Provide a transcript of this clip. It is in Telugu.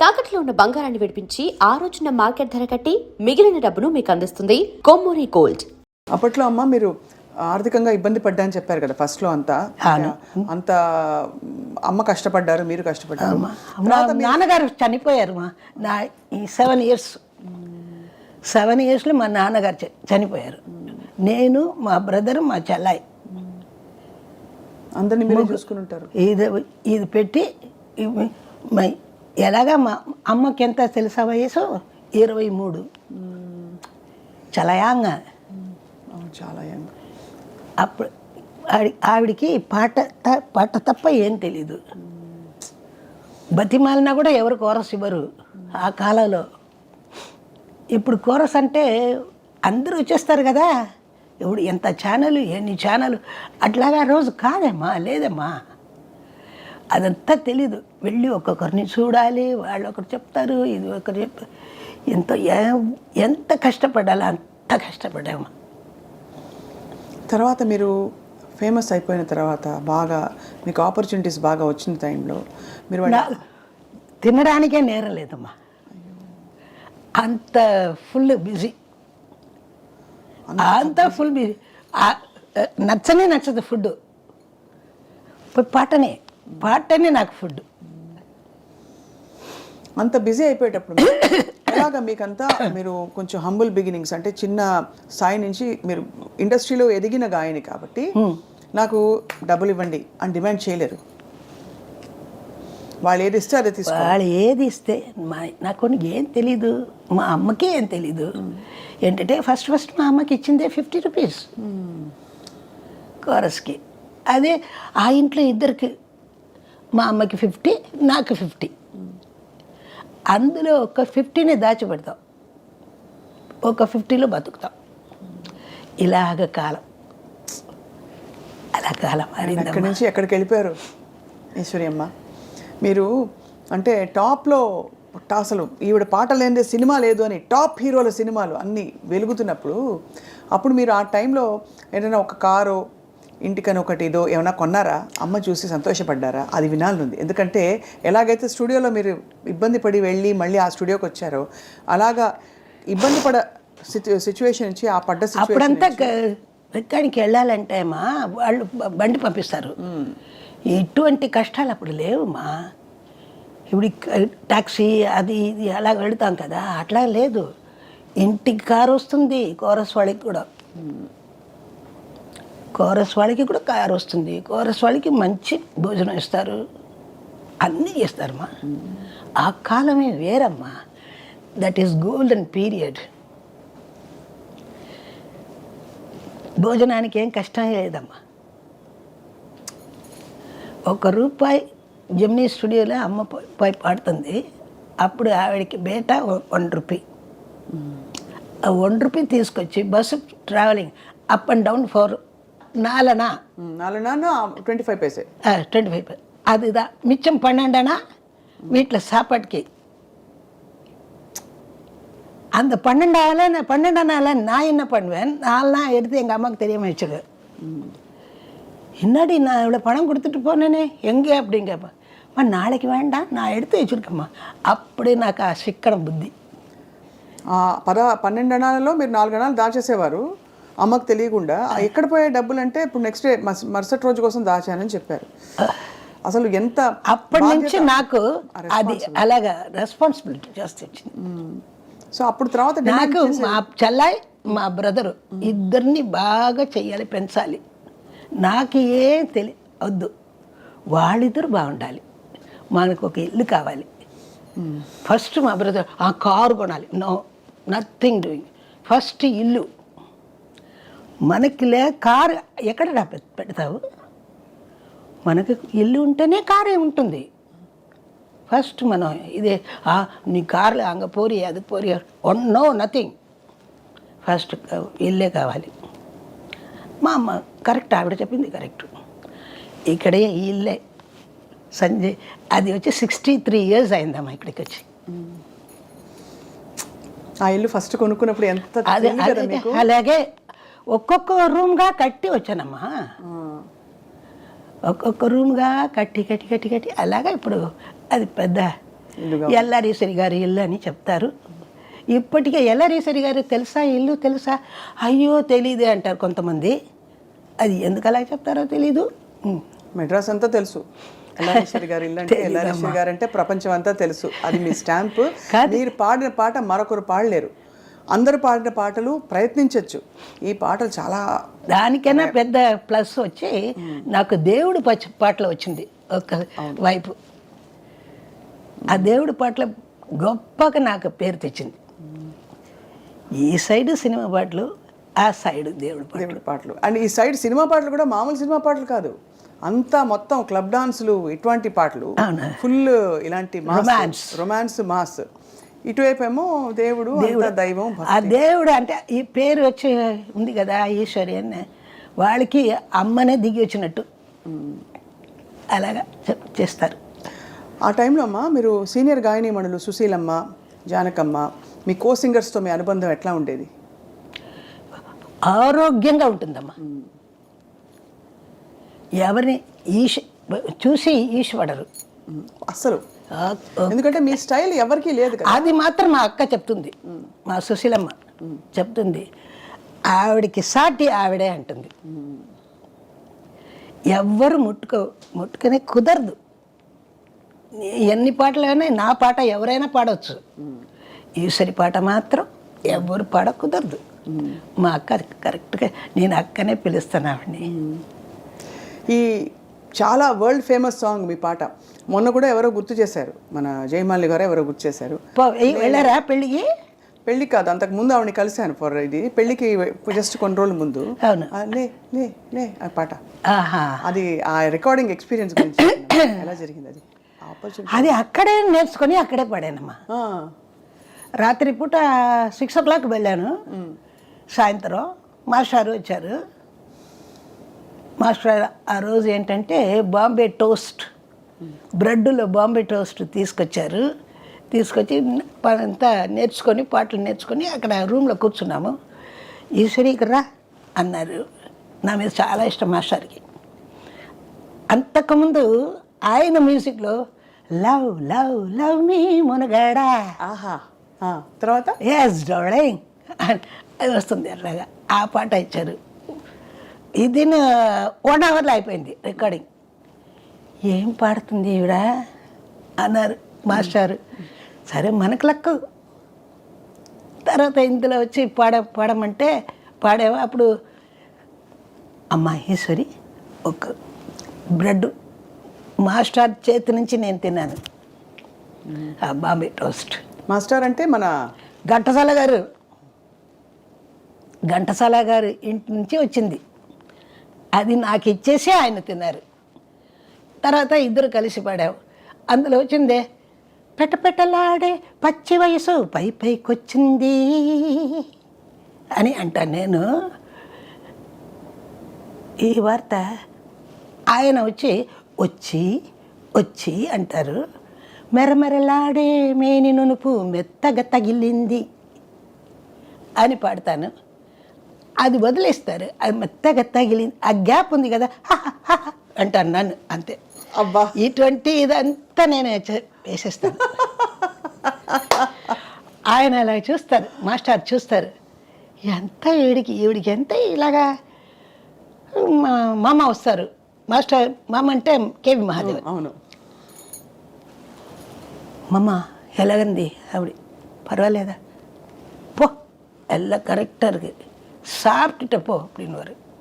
తాకట్లో ఉన్న బంగారాన్ని విడిపించి ఆ రోజున మార్కెట్ ధర కట్టి మిగిలిన డబ్బును మీకు అందిస్తుంది కొమ్మూరి గోల్డ్. అప్పట్లో అమ్మ మీరు ఆర్థికంగా ఇబ్బంది పడ్డారని చెప్పారు కదా ఫస్ట్లో అంతా అంత అమ్మ కష్టపడ్డారు, మీరు కష్టపడ్డారు. నాన్నగారు చనిపోయారు నా ఈ 7 ఇయర్స్లో మా నాన్నగారు చనిపోయారు. నేను, మా బ్రదర్, మా చెల్లాయి అందరినీ మీరు చూసుకుని ఉంటారు. ఇది పెట్టి ఎలాగా మా అమ్మకి ఎంత తెలుసా వయసు 23. చాలా యాంగ్. చాలా యాంగ్. అప్పుడు ఆవిడికి పాట తప్ప ఏం తెలీదు. బతిమాలినా కూడా ఎవరు కోరస్ ఇవ్వరు ఆ కాలంలో. ఇప్పుడు కోరస్ అంటే అందరూ వచ్చేస్తారు కదా, ఇప్పుడు ఎంత ఛానల్, ఎన్ని ఛానల్ అట్లాగా రోజు కాదమ్మా, లేదమ్మా, అదంతా తెలీదు. వెళ్ళి ఒక్కొక్కరిని చూడాలి, వాళ్ళు ఒకరు చెప్తారు, ఇది ఒకరు చెప్తారు. ఎంత కష్టపడాలి అంత కష్టపడామా. తర్వాత మీరు ఫేమస్ అయిపోయిన తర్వాత బాగా మీకు ఆపర్చునిటీస్ బాగా వచ్చిన టైంలో మీరు తినడానికే నేరం లేదమ్మా, అంత ఫుల్ బిజీ, అంత ఫుల్ బిజీ. నచ్చదు ఫుడ్. పాటనే నాకు ఫుడ్. అంత బిజీ అయిపోయేటప్పుడు ఎలాగా మీకంతా మీరు కొంచెం హంబుల్ బిగినింగ్స్, అంటే చిన్న స్థాయి నుంచి మీరు ఇండస్ట్రీలో ఎదిగిన గాయని కాబట్టి నాకు డబ్బులు ఇవ్వండి అని డిమాండ్ చేయలేరు. వాళ్ళు ఏది ఇస్తే అదే తీసుకో. వాళ్ళు ఏది ఇస్తే నాకు ఏం తెలీదు, మా అమ్మకి ఏం తెలీదు. ఏంటంటే ఫస్ట్ మా అమ్మకి ఇచ్చిందే 50 రూపీస్ కోరస్కి. అదే ఆ ఇంట్లో ఇద్దరికి, మా అమ్మకి 50, నాకు 50. అందులో ఒక 50ని దాచిపెడతాం, ఒక 50లో బతుకుతాం. ఇలాగ కాలం, అలా కాలం మారింది. అక్కడి నుంచి ఎక్కడికి వెళ్ళిపోయారు ఈశ్వరి అమ్మ మీరు? అంటే టాప్లో అసలు ఈవిడ పాట లేనిదే సినిమా లేదు అని టాప్ హీరోల సినిమాలు అన్నీ వెలుగుతున్నప్పుడు, అప్పుడు మీరు ఆ టైంలో ఏదైనా ఒక కారో ఇంటికని ఒకటి ఏదో ఏమైనా కొన్నారా? అమ్మ చూసి సంతోషపడ్డారా? అది వినాలనుంది. ఎందుకంటే ఎలాగైతే స్టూడియోలో మీరు ఇబ్బంది పడి వెళ్ళి మళ్ళీ ఆ స్టూడియోకి వచ్చారో, అలాగా ఇబ్బంది పడ సిచ్యువేషన్ నుంచి ఆ పడ్డ అప్పుడంతా ఎక్కడికి వెళ్ళాలంటే మా వాళ్ళు బండి పంపిస్తారు. ఎటువంటి కష్టాలు అప్పుడు లేవుమా. ఇప్పుడు ట్యాక్సీ అది ఇది అలా వెళతాం కదా, అట్లా లేదు. ఇంటికి కారు వస్తుంది, కోరస్ వాళ్ళకి కూడా కారు వస్తుంది. కోరస్ వాళ్ళకి మంచి భోజనం ఇస్తారు, అన్నీ చేస్తారమ్మా. ఆ కాలమే వేరమ్మా. That is golden period. భోజనానికి ఏం కష్టం లేదమ్మా. ₹1 జెమినీ స్టూడియోలో అమ్మ పోయి పాడుతుంది. అప్పుడు ఆవిడకి బేట ₹1. ఆ ₹1 తీసుకొచ్చి bus travelling up and down for 4 25 paise. 25 அதுதா மிச்சம் 12 வீட்டில் சாப்பாட்டுக்கு. அந்த 12 நான் என்ன பண்ணுவேன், 4 எடுத்து எங்கள் அம்மாவுக்கு தெரியாமல் வச்சுருவேன். என்னடி நான் இவ்வளோ பணம் கொடுத்துட்டு போனேனே எங்கே அப்படின்னு கேட்பேன். நாளைக்கு வேண்டாம், நான் எடுத்து வச்சுருக்கேம்மா. அப்படி నాకు ఆ శిక్కడం బుద్ధి. 12 అణాలలో మీరు 4 అణాలు దాచేసేవారు అమ్మకు తెలియకుండా. ఎక్కడ పోయే డబ్బులు అంటే ఇప్పుడు నెక్స్ట్ డే మరుసటి రోజు కోసం దాచానని చెప్పారు. అసలు ఎంత అప్పటి నుంచి నాకు అది అలాగా రెస్పాన్సిబిలిటీ చేస్తే వచ్చింది. సో అప్పుడు తర్వాత నాకు మా చెల్లాయి, మా బ్రదరు ఇద్దరిని బాగా చెయ్యాలి, పెంచాలి. నాకు ఏం వద్దు, వాళ్ళిద్దరు బాగుండాలి. మనకు ఒక ఇల్లు కావాలి. ఫస్ట్ మా బ్రదర్ ఆ కారు కొనాలి. No, nothing doing. ఫస్ట్ ఇల్లు. మనకి కారు ఎక్కడ పెడతావు? మనకి ఇల్లు ఉంటేనే కారే ఉంటుంది. ఫస్ట్ మనం ఇదే నీ కార్లు అంగ పోరి అది పోరి, నో నథింగ్. ఫస్ట్ ఇల్లే కావాలి. మా అమ్మ కరెక్ట్, ఆవిడ చెప్పింది కరెక్ట్. ఇక్కడే ఈ ఇల్లే సంజయ్ అది వచ్చి 63 years అయిందమ్మా ఇక్కడికి వచ్చి. ఆ ఇల్లు ఫస్ట్ కొనుక్కున్నప్పుడు ఎంత అలాగే ఒక్కొక్క రూమ్గా కట్టి వచ్చానమ్మా. ఒక్కొక్క రూమ్గా కట్టి అలాగా ఇప్పుడు అది పెద్ద ఎల్లారీశ్వరి గారి ఇల్లు అని చెప్తారు. ఇప్పటికే ఎల్లారీశ్వరి గారు తెలుసా ఇల్లు తెలుసా, అయ్యో తెలీదే అంటారు కొంతమంది. అది ఎందుకు అలా చెప్తారో తెలీదు. మెడ్రాస్ అంతా తెలుసు ఎల్లారేశ్వరి గారి ఇల్లు అంటే. ఎల్లారేశ్వరి గారు అంటే ప్రపంచం అంతా తెలుసు. అది మీ స్టాంపు. మీరు పాడిన పాట మరొకరు పాడలేరు. అందరూ పాడిన పాటలు ప్రయత్నించవచ్చు. ఈ పాటలు చాలా, దానికైనా పెద్ద ప్లస్ వచ్చి నాకు దేవుడు పాటలు వచ్చింది ఒక వైపు. ఆ దేవుడి పాటలు గొప్పగా నాకు పేరు తెచ్చింది. ఈ సైడ్ సినిమా పాటలు, ఆ సైడ్ దేవుడి పాటలు. అండ్ ఈ సైడ్ సినిమా పాటలు కూడా మామూలు సినిమా పాటలు కాదు, అంతా మొత్తం క్లబ్ డాన్సులు, ఇటువంటి పాటలు ఫుల్ ఇలాంటి రొమాన్స్ మాస్. ఇటువైపు ఏమో దేవుడు, దైవం. ఆ దేవుడు అంటే ఈ పేరు వచ్చి ఉంది కదా ఈశ్వరి అని, వాళ్ళకి అమ్మనే దిగి వచ్చినట్టు అలాగా చేస్తారు. ఆ టైంలో అమ్మ మీరు సీనియర్ గాయనీమణులు సుశీలమ్మ, జానకమ్మ, మీ కో సింగర్స్తో మీ అనుబంధం ఎట్లా ఉండేది? ఆరోగ్యంగా ఉంటుందమ్మా. ఎవరిని చూసి ఈశ్వడరు అసలు. ఎందుకంటే మీ స్టైల్ ఎవరికీ లేదు కదా. అది మాత్రం మా అక్క చెప్తుంది, మా సుశీలమ్మ చెప్తుంది. ఆవిడకి సాటి ఆవిడే అంటుంది. ఎవ్వరు ముట్టుకునే కుదరదు. ఎన్ని పాటలైనా నా పాట ఎవరైనా పాడవచ్చు, ఈశ్వరి పాట మాత్రం ఎవరు పాడ కుదరదు. మా అక్క కరెక్ట్గా, నేను అక్కనే పిలుస్తాను ఆవిడని. ఈ చాలా వరల్డ్ ఫేమస్ సాంగ్ మీ పాట మొన్న కూడా ఎవరో గుర్తు చేశారు, మన జయమాలి గారు ఎవరో గుర్తు చేశారు. వెళ్ళారా పెళ్ళికి? పెళ్ళి కాదు, అంతకు ముందు ఆవిడని కలిశాను ఫర్ ఇది పెళ్ళికి జస్ట్ కొన్ని రోజుల ముందు. లే లే లే ఆ పాట, అది ఆ రికార్డింగ్ ఎక్స్పీరియన్స్ గురించి ఎలా జరిగింది? అది అది అక్కడే నేర్చుకొని అక్కడే పాడానమ్మా. రాత్రి పూట 6 o'clock వెళ్ళాను. సాయంత్రం మాస్టారు వచ్చారు. మాస్టర్ ఆ రోజు ఏంటంటే బాంబే టోస్ట్, బ్రెడ్లో బాంబే టోస్ట్ తీసుకొచ్చారు. తీసుకొచ్చి అంతా నేర్చుకొని, పాటలు నేర్చుకొని అక్కడ రూమ్లో కూర్చున్నాము. ఈశ్వరికి రా అన్నారు. నా మీద చాలా ఇష్టం మాస్టర్కి. అంతకుముందు ఆయన మ్యూజిక్లో లవ్ లవ్ లవ్ మీ మునగాడా, తర్వాత ఎస్ డార్లింగ్ అది వస్తుంది. అట్లాగా ఆ పాట ఇచ్చారు. ఇది 1 hourలో అయిపోయింది రికార్డింగ్. ఏం పాడుతుంది ఈవిడ అన్నారు మాస్టారు. సరే మనకు లక్కు. తర్వాత ఇందులో వచ్చి పాడమంటే పాడేవా. అప్పుడు అమ్మా ఈశ్వరి ఒక బ్రెడ్ మాస్టర్ చేతి నుంచి నేను తిన్నాను ఆ బాంబే టోస్ట్. మాస్టర్ అంటే మన ఘంటసాల గారు ఇంటి నుంచి వచ్చింది. అది నాకు ఇచ్చేసి ఆయన తిన్నారు. తర్వాత ఇద్దరు కలిసి పాడావు. అందులో వచ్చిందే పెట్టపెట్టలాడే పచ్చి వయసు పై పైకొచ్చింది అని అంటాను నేను. ఈ వార్త ఆయన వచ్చి వచ్చి వచ్చి అంటారు. మెరమెరలాడే మేని నునుపు మెత్తగా తగిలింది అని పాడతాను. అది వదిలేస్తారు. అది మెత్తగా తగిలింది, ఆ గ్యాప్ ఉంది కదా అంటాను నన్ను అంతే. అబ్బా, ఇటువంటి ఇదంతా నేను వేసేస్తాను. ఆయన అలా చూస్తారు, మాస్టర్ చూస్తారు. ఎంత ఈవిడికి ఎంత ఇలాగా. మామ వస్తారు. మాస్టర్ మామ అంటే కేవి మహాదేవ్. అవును. మామ ఎలాగంది ఆవిడ, పర్వాలేదా, పో ఎల్ల కరెక్టర్కి సాఫ్ట్ పో அப்படின்னு.